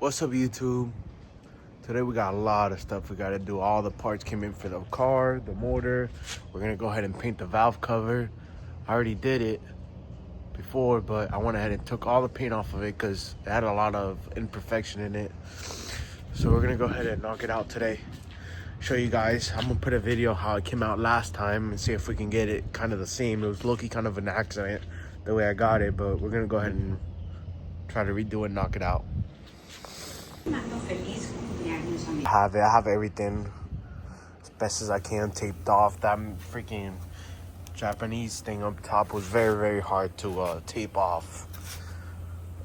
What's up, YouTube? Today we got a lot of stuff we gotta do. All the parts came in for the car, the motor. We're gonna go ahead and paint the valve cover. I already did it before, but I went ahead and took all the paint off of it because it had a lot of imperfection in it. So we're gonna go ahead and knock it out today. Show you guys. I'm gonna put a video how it came out last time and see if we can get it kind of the same. It was low-key kind of an accident the way I got it, but we're gonna go ahead and try to redo it and knock it out. I have everything as best as I can taped off. That freaking Japanese thing up top was very hard to tape off.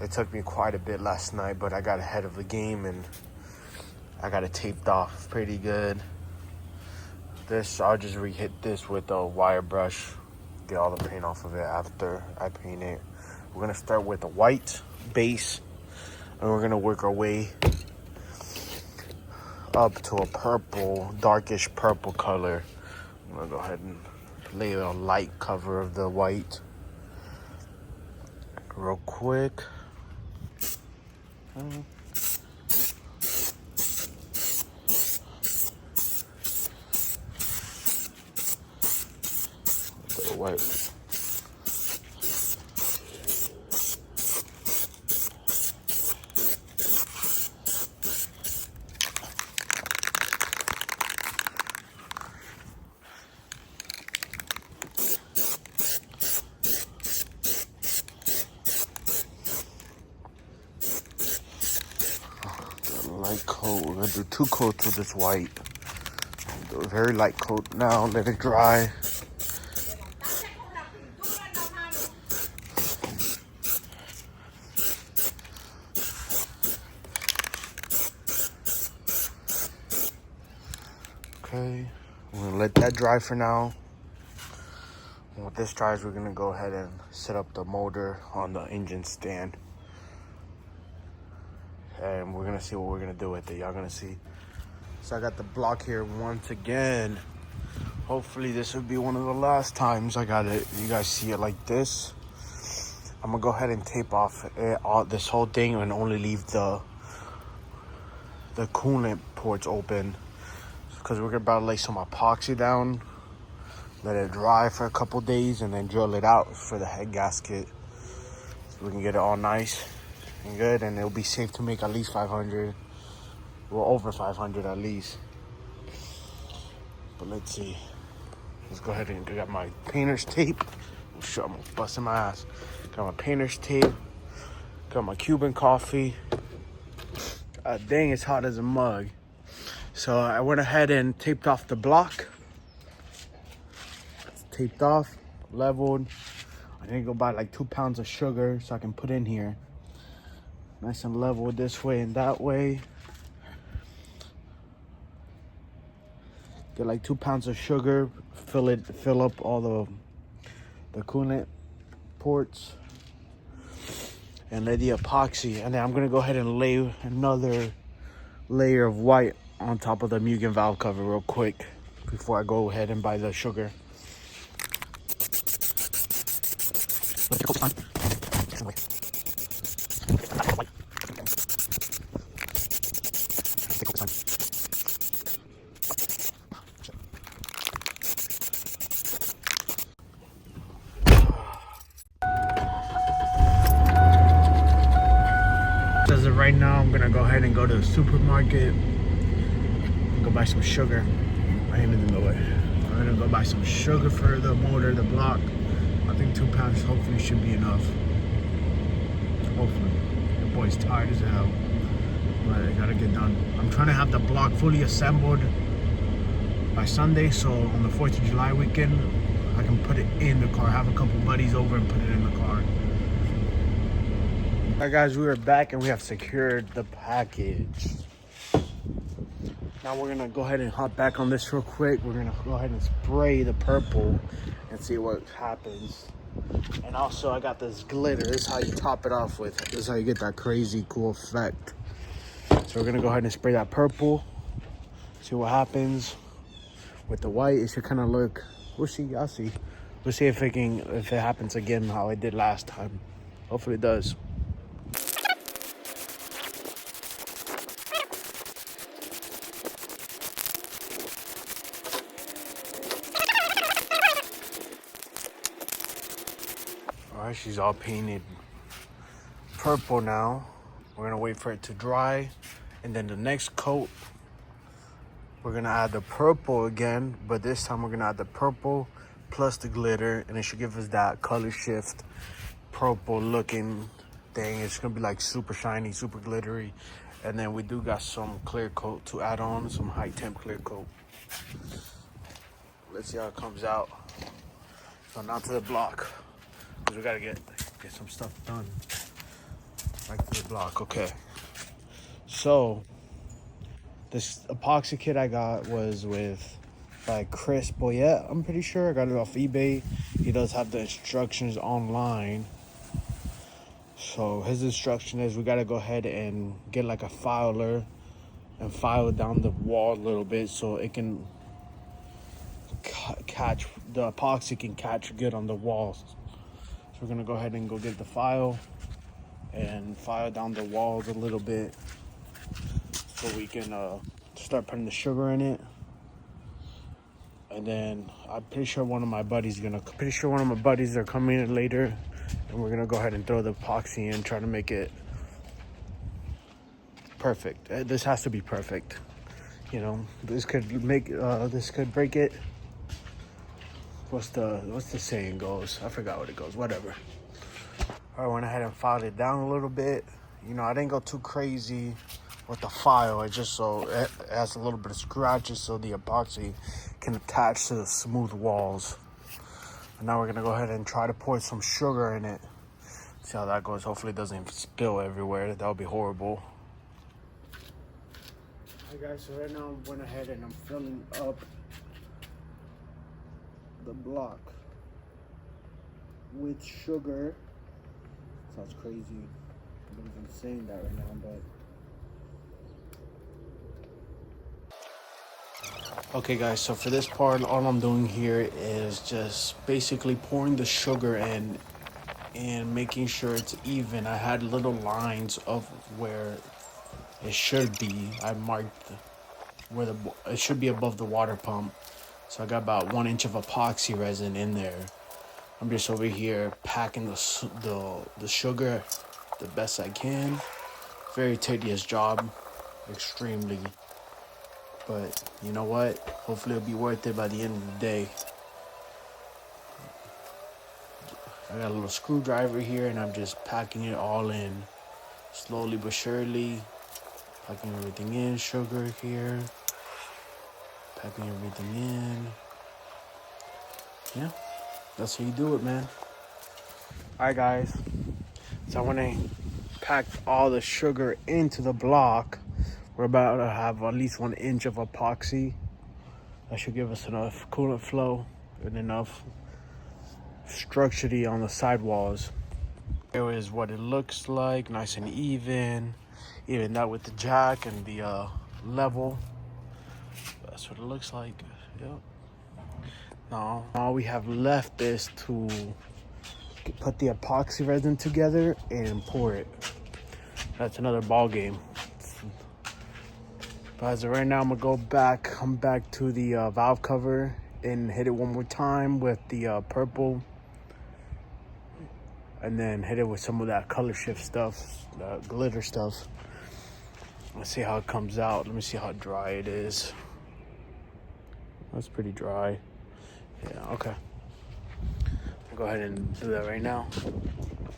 It took me quite a bit last night, but I got ahead of the game and I got it taped off pretty good. This, I'll just re-hit this with a wire brush, get all the paint off of it after I paint it. We're gonna start with a white base and we're gonna work our way up to a purple, darkish purple color. I'm gonna go ahead and lay a light cover of the white real quick. The white. Light coat. We're gonna do 2 coats of this white. Do a very light coat now. Let it dry. Okay, we're gonna let that dry for now. And with this dries, we're gonna go ahead and set up the motor on the engine stand. And we're gonna see what we're gonna do with it. Y'all gonna see. So I got the block here once again. Hopefully this will be one of the last times I got it. You guys see it like this. I'm gonna go ahead and tape off this whole thing and only leave the coolant ports open, because we're about to lay some epoxy down, let it dry for a couple days, and then drill it out for the head gasket so we can get it all nice and good, and it'll be safe to make at least 500. Well, over 500 at least. But let's see. Let's go ahead and get my painter's tape. I'm busting my ass. Got my painter's tape. Got my Cuban coffee. Dang, it's hot as a mug. So I went ahead and taped off the block. It's taped off, leveled. I need to go buy like 2 pounds of sugar so I can put in here. Nice and level this way and that way. Get like 2 pounds of sugar, fill up all the coolant ports, and lay the epoxy. And then I'm gonna go ahead and lay another layer of white on top of the Mugen valve cover real quick before I go ahead and buy the sugar. As of right now, I'm gonna go ahead and go to the supermarket and go buy some sugar. My hand is in the way. I'm gonna go buy some sugar for the motor, the block. I think 2 pounds hopefully should be enough. Hopefully. The boy's tired as hell, but I gotta get done. I'm trying to have the block fully assembled by Sunday, so on the 4th of July weekend, I can put it in the car. Have a couple buddies over and put it in the car. Alright guys, we are back and we have secured the package. Now we're gonna go ahead and hop back on this real quick. We're gonna go ahead and spray the purple and see what happens. And also I got this glitter. This is how you top it off with. This is how you get that crazy cool effect. So we're gonna go ahead and spray that purple. See what happens. With the white, it should kind of look, we'll see, I'll see. We'll see if it happens again how it did last time. Hopefully it does. she's all painted purple now. We're gonna wait for it to dry, and then the next coat we're gonna add the purple again, but this time we're gonna add the purple plus the glitter, and it should give us that color shift purple looking thing. It's gonna be like super shiny, super glittery. And then we do got some clear coat to add on, some high temp clear coat. Let's see how it comes out. So now to the block, because we gotta get some stuff done. Back to the block. Okay, so this epoxy kit I got was with by Chris Boyette. I'm pretty sure I got it off eBay. He does have the instructions online. So his instruction is we gotta go ahead and get like a filer and file down the wall a little bit so it can catch, the epoxy can catch good on the walls. So we're gonna go ahead and go get the file and file down the walls a little bit so we can start putting the sugar in it. And then I'm pretty sure one of my buddies are coming in later, and we're gonna go ahead and throw the epoxy in, try to make it perfect. This has to be perfect. You know, this could break it. What's the saying goes? I forgot what it goes. Whatever. I went ahead and filed it down a little bit. You know, I didn't go too crazy with the file. It just so it has a little bit of scratches so the epoxy can attach to the smooth walls. And now we're gonna go ahead and try to pour some sugar in it. See how that goes. Hopefully it doesn't spill everywhere. That would be horrible. Alright guys, so right now I went ahead and I'm filling up the block with sugar. Sounds crazy. I don't even saying that right now, but okay guys, so for this part, all I'm doing here is just basically pouring the sugar in and making sure it's even. I had little lines of where it should be. I marked where it should be above the water pump. So I got about 1 inch of epoxy resin in there. I'm just over here packing the sugar the best I can. Very tedious job, extremely. But you know what? Hopefully it'll be worth it by the end of the day. I got a little screwdriver here and I'm just packing it all in. Slowly but surely. Packing everything in. Sugar here. Packing everything in. Yeah, that's how you do it, man. Alright guys. So I went and packed all the sugar into the block. We're about to have at least 1 inch of epoxy. That should give us enough coolant flow and enough structurity on the side walls. Here is what it looks like, nice and even. Even that with the jack and the level. That's what it looks like. Yep. Now all we have left is to put the epoxy resin together and pour it. That's another ball game. But as of right now, I'm gonna come back to the valve cover and hit it one more time with the purple, and then hit it with some of that color shift stuff, the glitter stuff. Let's see how it comes out. Let me see how dry it is. That's pretty dry. Yeah, okay. I'll go ahead and do that right now.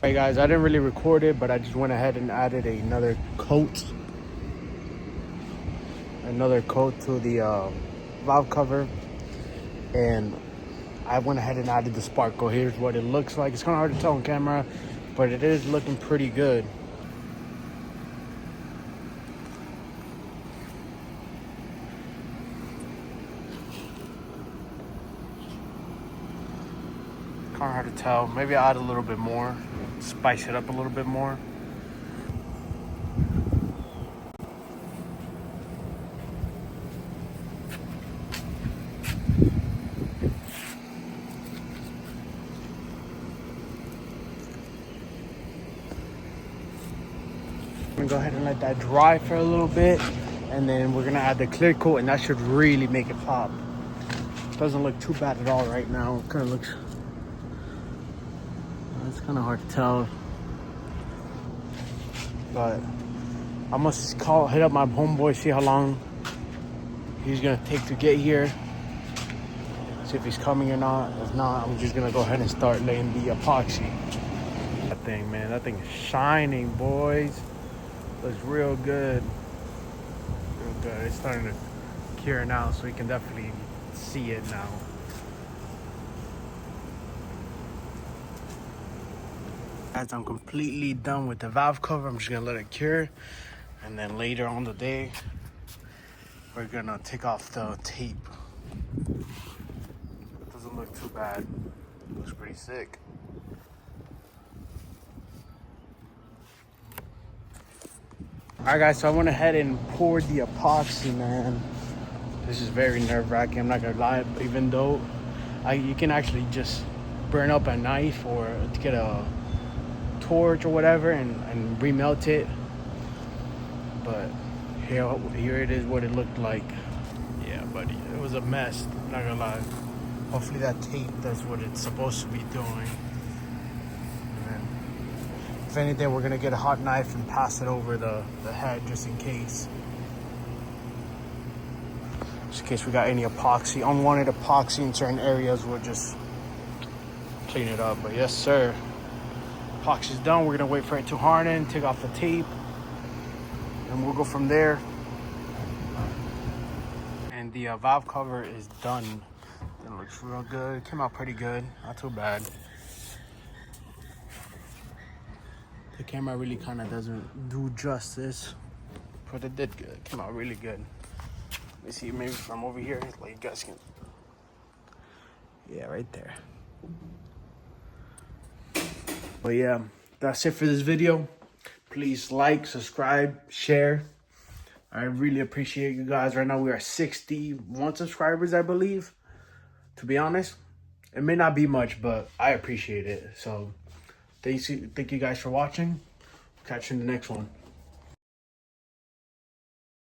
Hey guys, I didn't really record it, but I just went ahead and added another coat to the valve cover, and I went ahead and added the sparkle. Here's what it looks like. It's kind of hard to tell on camera, but it is looking pretty good. Kind of hard to tell. Maybe I'll add a little bit more, spice it up a little bit more. I'm gonna go ahead and let that dry for a little bit, and then we're gonna add the clear coat, and that should really make it pop. Doesn't look too bad at all right now. It kind of looks It's kind of hard to tell, but I must hit up my homeboy, see how long he's gonna take to get here. See if he's coming or not. If not, I'm just gonna go ahead and start laying the epoxy. That thing, man, that thing is shining, boys. Looks real good. Real good. It's starting to cure now, so you can definitely see it now. As I'm completely done with the valve cover, I'm just gonna let it cure, and then later on the day we're gonna take off the tape. It doesn't look too bad. It looks pretty sick. Alright guys, so I went ahead and poured the epoxy, man. This is very nerve-wracking, I'm not gonna lie, even though you can actually just burn up a knife or to get a torch or whatever and remelt it. But here it is what it looked like. Yeah, buddy, it was a mess, I'm not gonna lie. Hopefully that tape does what it's supposed to be doing. If anything, we're gonna get a hot knife and pass it over the head just in case. Just in case we got any epoxy, unwanted epoxy in certain areas, we'll just clean it up. But yes, sir. Epoxy's done. We're gonna wait for it to harden, take off the tape, and we'll go from there. And the valve cover is done. It looks real good. It came out pretty good, not too bad. The camera really kind of doesn't do justice, but it did good. It came out really good. Let me see, maybe from over here, like you guys can. Yeah, right there. But yeah, that's it for this video. Please like, subscribe, share. I really appreciate you guys. Right now we are 61 subscribers, I believe. To be honest, it may not be much, but I appreciate it. So thank you guys for watching. Catch you in the next one.